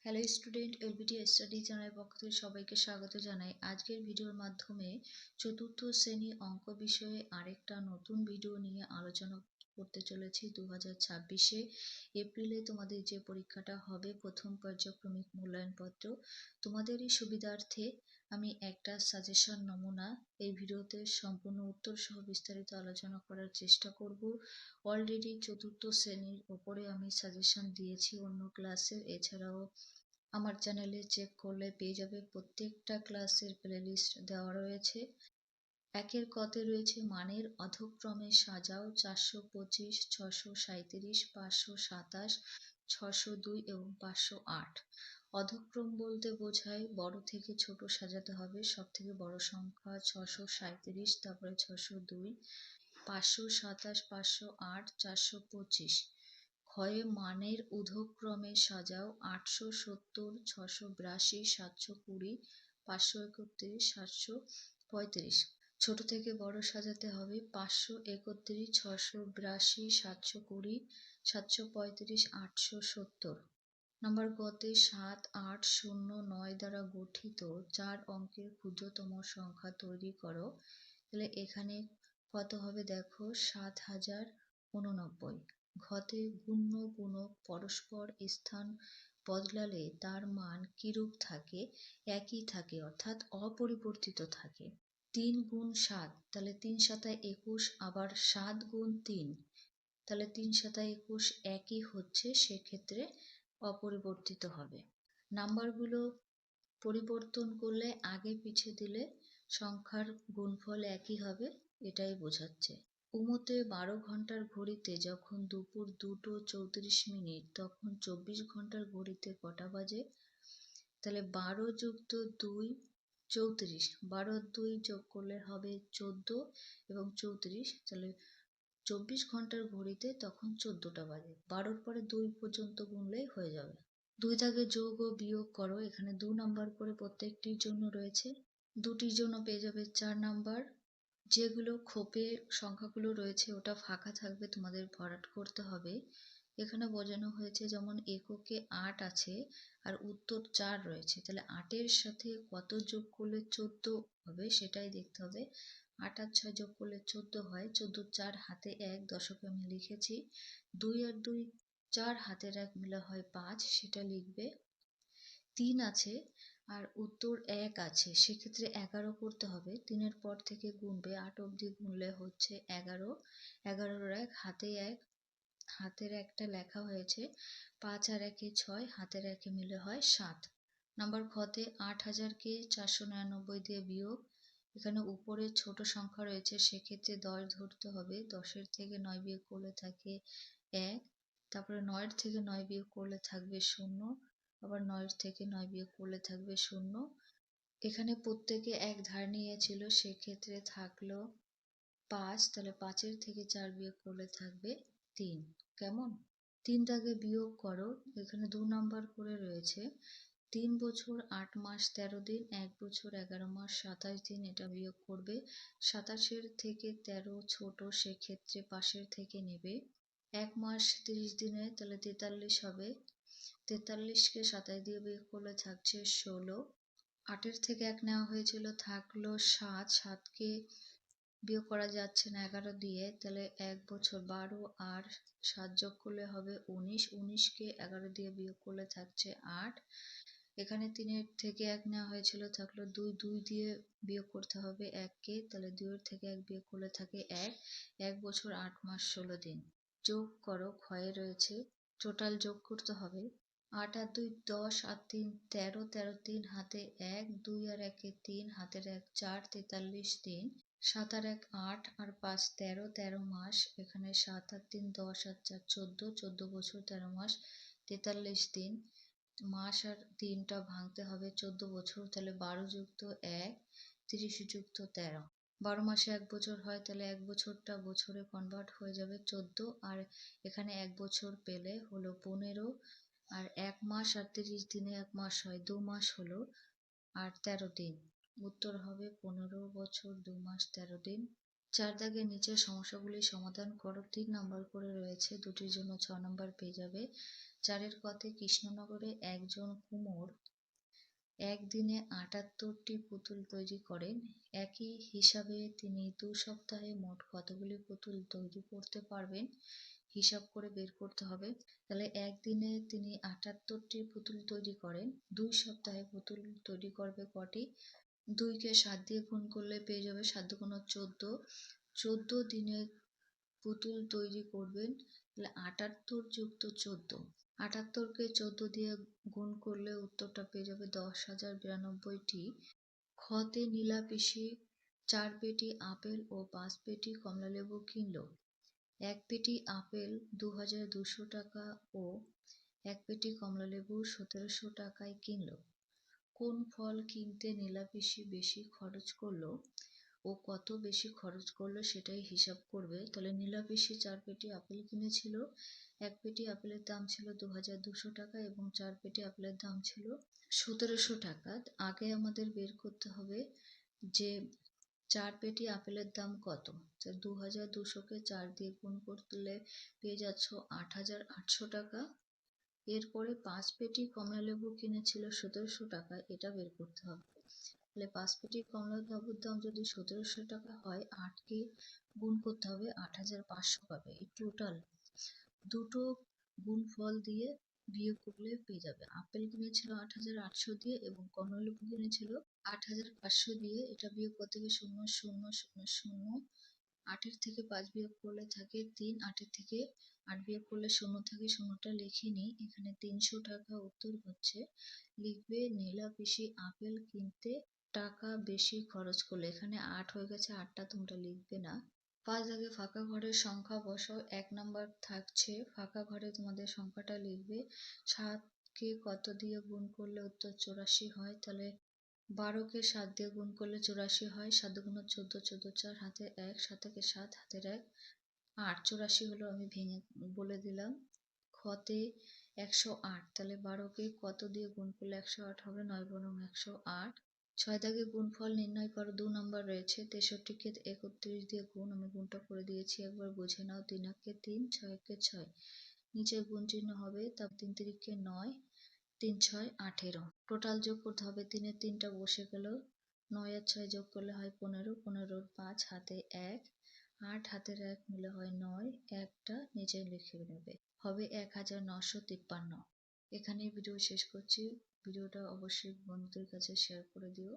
Hello student, LBT study চ্যানেলের পক্ষ থেকে সবাইকে স্বাগত জানাই। আজকের ভিডিওর মাধ্যমে চতুর্থ শ্রেণী অঙ্ক বিষয়ে আরেকটা নতুন ভিডিও নিয়ে আলোচনা করতে চলেছি। 2026-এ এপ্রিলে তোমাদের যে পরীক্ষাটা হবে, প্রথম পর্যায়ক্রমিক মূল্যায়নপত্র, তোমাদেরই সুবিধার্থে আমি একটা সাজেশন নমুনা এই ভিডিওতে সম্পূর্ণ উত্তর সহ বিস্তারিত আলোচনা করার চেষ্টা করব। অলরেডি চতুর্থ শ্রেণীর ওপরে আমি সাজেশন দিয়েছি অন্য ক্লাসে, এছাড়াও আমার চ্যানেলে চেক করলে পেয়ে যাবে। প্রত্যেকটা ক্লাসের প্লেলিস্ট দেওয়া রয়েছে। একের কতে রয়েছে মানের অধক্রমে সাজাও 425, 637, 527, 602 এবং 508। অধক্রম বলতে বোঝায় বড় থেকে ছোট সাজাতে হবে। সব থেকে বড় সংখ্যা 637, তারপরে 602, 527, 508, 425। ক্ষয়ে মানের ঊর্ধ্বক্রমে সাজাও 870, 682, 720, 531, 735। ছোট থেকে বড় সাজাতে হবে 531, 682, 720, 735, 870। নাম্বার গতে 7, 8, 0, 9 দ্বারা গঠিত 4 অঙ্কের ক্ষুদ্রতম সংখ্যা তৈরি করো। তাহলে এখানে কত হবে দেখো, 7089। ঘতে গুণ্য গুণক পরস্পর স্থান বদলালে তার মান কিরূপ থাকে? একই থাকে, অর্থাৎ অপরিবর্তিত থাকে। 3 গুণ 7, তাহলে 3 7 21, আবার 7 গুণ 3, তাহলে 3 7 21 একই হচ্ছে, সেক্ষেত্রে অপরিবর্তিত হবে। নাম্বারগুলো পরিবর্তন করলে আগে পিছে দিলে সংখ্যার গুণফল একই হবে, এটাই বোঝাচ্ছে। উমতে 12 ঘন্টার ঘড়িতে যখন দুপুর 2:34, তখন 24 ঘন্টার ঘড়িতে কটা বাজে? তাহলে 12 যুক্ত 2 34, 12 আর 2 যোগ করলে হবে 14 এবং 34, তাহলে 24 ঘন্টার ঘড়িতে তখন 14টা বাজে। 12-র পরে 2 পর্যন্ত গুনলেই হয়ে যাবে। 2 থেকে যোগ ও বিয়োগ করো। এখানে 2 নাম্বার করে প্রত্যেকটির জন্য রয়েছে। দুটির জন্য পেয়ে যাবে 4 নাম্বার। যেগুলো খোপে সংখ্যাগুলো রয়েছে ওটা ফাঁকা থাকবে, তোমাদের ভরাট করতে হবে। এখানে বোঝানো হয়েছে যেমন এককে 8 আছে আর উত্তর 4 রয়েছে, তাহলে 8-এর সাথে কত যোগ করলে 14 হবে সেটাই দেখতে হবে। 8 আর 6 যোগ করলে 14 হয়। 14 4 হাতে 1, দশকে আমি লিখেছি। 2 আর 2 4 হাতের 1 মিলে হয় 5, সেটা লিখবে। 3 আছে আর উত্তর 1 আছে, সেক্ষেত্রে 11 করতে হবে। 3-এর পর থেকে গুনবে, 8 অবধি গুনলে হচ্ছে 11। 11-র 1 হাতে 1, হাতের 1টা লেখা হয়েছে। 5 আর 1-এ 6, হাতের 1-এ মিলে হয় 7। নাম্বার খতে 8000-কে 499 দিয়ে বিয়োগ। এখানে উপরে ছোট সংখ্যা রয়েছে, সেক্ষেত্রে 10 ধরতে হবে। 10-এর থেকে 9 বিয়োগ করলে থাকে 1, তারপরে 9-এর থেকে 9 বিয়োগ করলে থাকবে 0, আবার 9-এর থেকে 9 বিয়োগ করলে থাকবে 0। এখানে প্রত্যেকে 1 ধার নিয়েছিল, সেক্ষেত্রে থাকলো 5, তাহলে 5-এর থেকে 4 বিয়োগ করলে থাকবে 3। কেমন? 3টাকে বিয়োগ করো। এখানে 2 নাম্বার করে রয়েছে। 3 বছর 8 মাস 13 দিন, 1 বছর 11 মাস 27 দিন, এটা বিয়োগ করবে। 27-এর থেকে 13 ছোট, সেক্ষেত্রে পাশের থেকে নেবে। 1 মাস 30 দিনে, তাহলে 43 হবে। 43-কে 27 দিয়ে বিয়োগ করলে থাকছে 16। 8-এর থেকে 1 নেওয়া হয়েছিল, থাকলো 7। 7-কে বিয়োগ করা যাচ্ছে না 11 দিয়ে, তাহলে 1 বছর 12 আর 7 যোগ করলে হবে 19। 19-কে 11 দিয়ে বিয়োগ করলে থাকছে 8। এখানে 3-এর থেকে 1 নেওয়া হয়েছিল, থাকলো 2। 2 দিয়ে বিয়োগ করতে হবে 1-কে, তাহলে 2-এর থেকে 1 বিয়োগ করলে থাকে 1। 1 বছর 8 মাস 16 দিন। যোগ করো, ক্ষয়ে রয়েছে, টোটাল যোগ করতে হবে। 8 আর 2 10 আর 3 13, 13 3 হাতে 1, 2 আর 1-এ 3, হাতের 1 4, 43 দিন। 7 আর 1 8 আর 5 13, 13 মাস। এখানে 7 আর 3 10 আর 4 14, 14 বছর 13 মাস 43 দিন। মাস আর দিনটা ভাঙতে হবে 14 বছর, তাহলে 12 যুক্ত 1, 30 যুক্ত 13। 12 মাসে 1 বছর হয়, তাহলে 1 বছরটা বছরে কনভার্ট হয়ে যাবে 14, আর এখানে 1 বছর পেলে হলো 15, আর 1 মাস আর 30 দিনে 1 মাস হয়, 2 মাস হলো আর 13 দিন। উত্তর হবে 15 বছর 2 মাস 13 দিন। 4 দাগের নিচের সমস্যাগুলি সমাধান করো। 3 নাম্বার করে রয়েছে, দুটির জন্য 6 নাম্বার পেয়ে যাবে। 4 কথে কৃষ্ণনগরে একজন কুমোর একদিনে 78টি পুতুল তৈরি করেন। একই হিসাবে তিনি 2 সপ্তাহে মোট কতগুলি পুতুল তৈরি করতে পারবেন হিসাব করে বের করতে হবে। তাহলে একদিনে তিনি 78টি পুতুল তৈরি করেন, 2 সপ্তাহে পুতুল তৈরি করবে কটি? 2 কে 7 দিয়ে গুণ করলে পেয়ে যাবে 7 দুগুণ 14, 14 দিনে পুতুল তৈরি করবেন। তাহলে 78 যুক্ত 14, 78কে 14 দিয়ে গুণ করলে উত্তরটা পেয়ে যাবে 10,092টি। খতে নীলা পিসি 4 পেটি আপেল ও 5 পেটি কমলালেবু কিনল। 1 পেটি আপেল 2,200 টাকা ও 1 পেটি কমলালেবু 1,700 টাকায় কিনল। কোন ফল কিনতে নীলা পিসি বেশি খরচ করলো ও কত বেশি খরচ করলো সেটাই হিসাব করবে। তাহলে নীলা পিসি 4 পেটি আপেল কিনেছিল। 1 পেটি আপেলের দাম ছিল 2,200 টাকা এবং 4 পেটি আপেলের দাম ছিল 1,700 টাকা। আগে আমাদের বের করতে হবে যে 4 পেটি আপেলের দাম কত। 2,200কে 4 দিয়ে গুণ করলে পেয়ে যাচ্ছ 8,800 টাকা। এরপরে 5 পেটি কমলালেবু কিনেছিল 1,700 টাকা, এটা বের করতে হবে। তাহলে 5 পেটি কমলালেবুর দাম যদি 1,700 টাকা হয়, 8কে গুণ করতে হবে, 8,500 পাবে। এই টোটাল দুটো গুণফল দিয়ে বিয়োগ করলে পেয়ে যাবে। আপেল কিনেছিল 8,800 দিয়ে এবং কমলালেবু কিনেছিল 8,500 দিয়ে। এটা বিয়োগ করতে গিয়ে 0 0 0 0, 8-এর থেকে 5 বিয়োগ করলে থাকে 3, 8-এর থেকে 8 বিয়োগ করলে 0 থাকে, 0টা লিখে নিই। এখানে 300 টাকা উত্তর হচ্ছে। লিখবে নীলা পিসি আপেল কিনতে টাকা বেশি খরচ করলে। এখানে 8 হয়ে গেছে, 8টা তোমরা লিখবে না। 5 দাগে ফাঁকা ঘরের সংখ্যা বসাও। 1 নাম্বার থাকছে, ফাঁকা ঘরে তোমাদের সংখ্যাটা লিখবে। 7কে কত দিয়ে গুণ করলে উত্তর 84 হয়? তাহলে 12কে 7 দিয়ে গুণ করলে 84 হয়। 7 দুগুণ 14, 14 4, হাতে 1, 7 থেকে 7, হাতের 1, 8, 84 হলো। আমি ভেঙে বলে দিলাম। খতে 108, তাহলে 12কে কত দিয়ে গুণ করলে 108 হবে? 9 বরং 108। 6 দাগে গুণফল নির্ণয় করো। 2 নাম্বার রয়েছে। 63কে 31 দিয়ে গুণ, আমি গুণটা করে দিয়েছি, একবার বুঝে নাও। 3 একে 3, 6 একে 6, নিচে গুণ চিহ্ন হবে, তারপর 3 তিরিকে 9, 3 6 18। টোটাল যোগ করতে হবে। 3-এর 3টা বসে গেল, 9 আর 6 যোগ করলে হয় 15, 15-র 5, হাতে 1, 8, হাতের 1 মিলে হয় 9, একটা নিচে লিখে নেবে, হবে 1953। এখানেই ভিডিও শেষ করছি। ভিডিওটা অবশ্যই বন্ধুদের কাছে শেয়ার করে দিও।